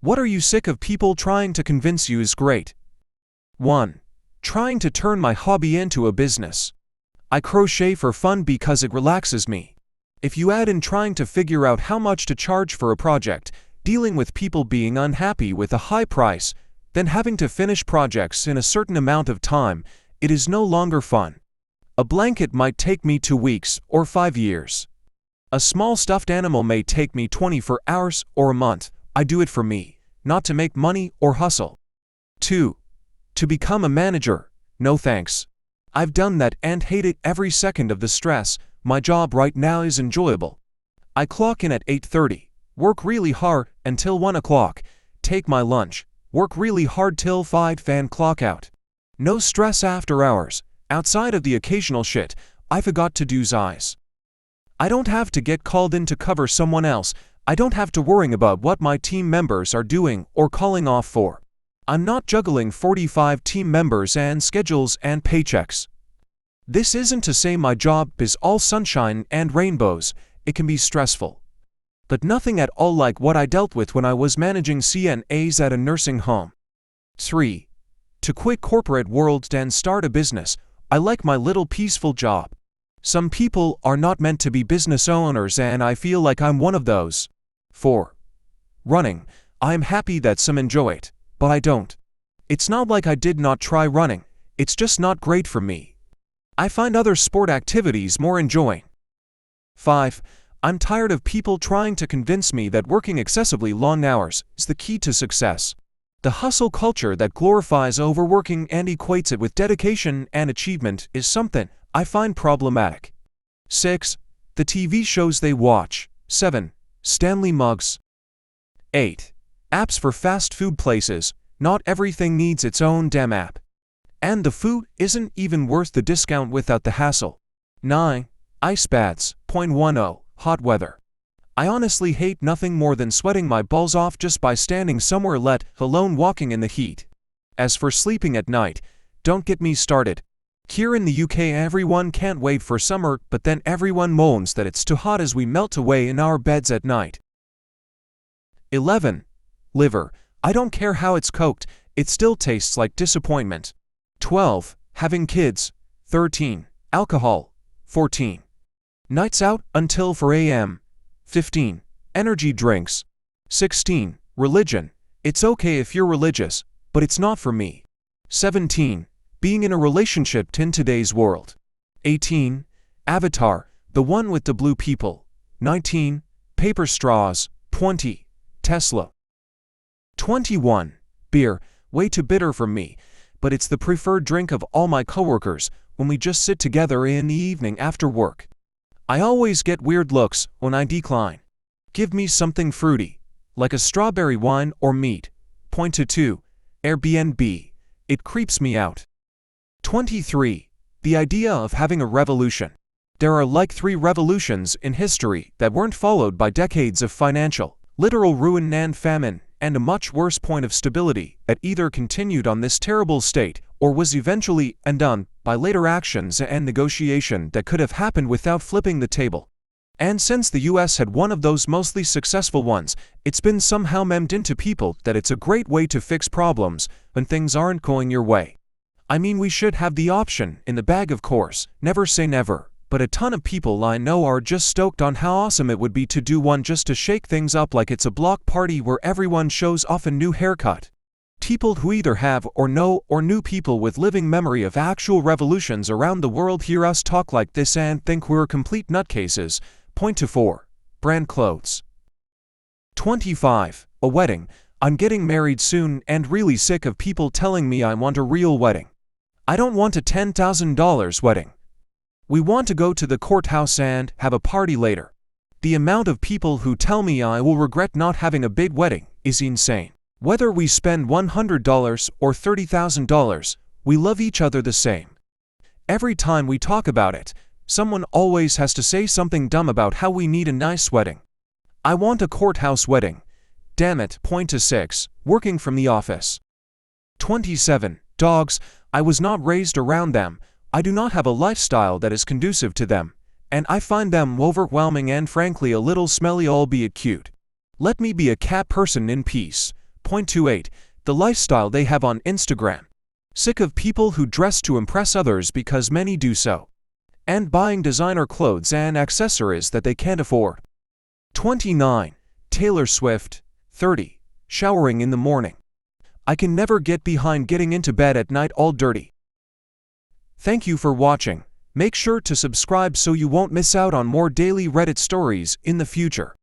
What are you sick of people trying to convince you is great? 1. Trying to turn my hobby into a business. I crochet for fun because it relaxes me. If you add in trying to figure out how much to charge for a project, dealing with people being unhappy with a high price, then having to finish projects in a certain amount of time, it is no longer fun. A blanket might take me 2 weeks or 5 years. A small stuffed animal may take me 24 hours or a month. I do it for me, not to make money or hustle. 2. To become a manager. No thanks. I've done that and hated every second of the stress. My job right now is enjoyable. I clock in at 8:30, work really hard until 1 o'clock, take my lunch, work really hard till 5 and clock out. No stress after hours. Outside of the occasional shit I forgot to do's eyes. I don't have to get called in to cover someone else. I don't have to worry about what my team members are doing or calling off for. I'm not juggling 45 team members and schedules and paychecks. This isn't to say my job is all sunshine and rainbows. It can be stressful. But nothing at all like what I dealt with when I was managing CNAs at a nursing home. 3. To quit corporate world and start a business. I like my little peaceful job. Some people are not meant to be business owners and I feel like I'm one of those. 4. Running. I am happy that some enjoy it, but I don't. It's not like I did not try running, it's just not great for me. I find other sport activities more enjoying. 5. I'm tired of people trying to convince me that working excessively long hours is the key to success. The hustle culture that glorifies overworking and equates it with dedication and achievement is something I find problematic. 6. The TV shows they watch. 7. Stanley mugs. 8. Apps for fast food places. Not everything needs its own damn app. And the food isn't even worth the discount without the hassle. 9. Ice baths. 10. Hot weather. I honestly hate nothing more than sweating my balls off just by standing somewhere, let alone walking in the heat. As for sleeping at night, don't get me started. Here in the UK everyone can't wait for summer, but then everyone moans that it's too hot as we melt away in our beds at night. 11. Liver. I don't care how it's cooked, it still tastes like disappointment. 12. Having kids. 13. Alcohol. 14. Nights out until 4 a.m. 15. Energy drinks. 16. Religion. It's okay if you're religious, but it's not for me. 17. Being in a relationship in today's world. 18. Avatar, the one with the blue people. 19. Paper straws. 20. Tesla. 21. Beer, way too bitter for me, but it's the preferred drink of all my coworkers when we just sit together in the evening after work. I always get weird looks when I decline. Give me something fruity, like a strawberry wine or meat. 2. Airbnb. It creeps me out. 23. The idea of having a revolution. There are like 3 revolutions in history that weren't followed by decades of financial, literal ruin and famine, and a much worse point of stability that either continued on this terrible state or was eventually undone by later actions and negotiation that could have happened without flipping the table. And since the US had one of those mostly successful ones, it's been somehow memed into people that it's a great way to fix problems when things aren't going your way. I mean, we should have the option in the bag, of course, never say never, but a ton of people I know are just stoked on how awesome it would be to do one just to shake things up, like it's a block party where everyone shows off a new haircut. People who either have or know or knew people with living memory of actual revolutions around the world hear us talk like this and think we're complete nutcases. 4. Brand clothes. 25. A wedding. I'm getting married soon and really sick of people telling me I want a real wedding. I don't want a $10,000 wedding. We want to go to the courthouse and have a party later. The amount of people who tell me I will regret not having a big wedding is insane. Whether we spend $100 or $30,000, we love each other the same. Every time we talk about it, someone always has to say something dumb about how we need a nice wedding. I want a courthouse wedding. Damn it. 6. Working from the office. 27. Dogs. I was not raised around them. I do not have a lifestyle that is conducive to them, and I find them overwhelming and frankly a little smelly, albeit cute. Let me be a cat person in peace. .28 The lifestyle they have on Instagram. Sick of people who dress to impress others because many do so, and buying designer clothes and accessories that they can't afford. 29. Taylor Swift, 30. Showering in the morning. I can never get behind getting into bed at night all dirty. Thank you for watching. Make sure to subscribe so you won't miss out on more daily Reddit stories in the future.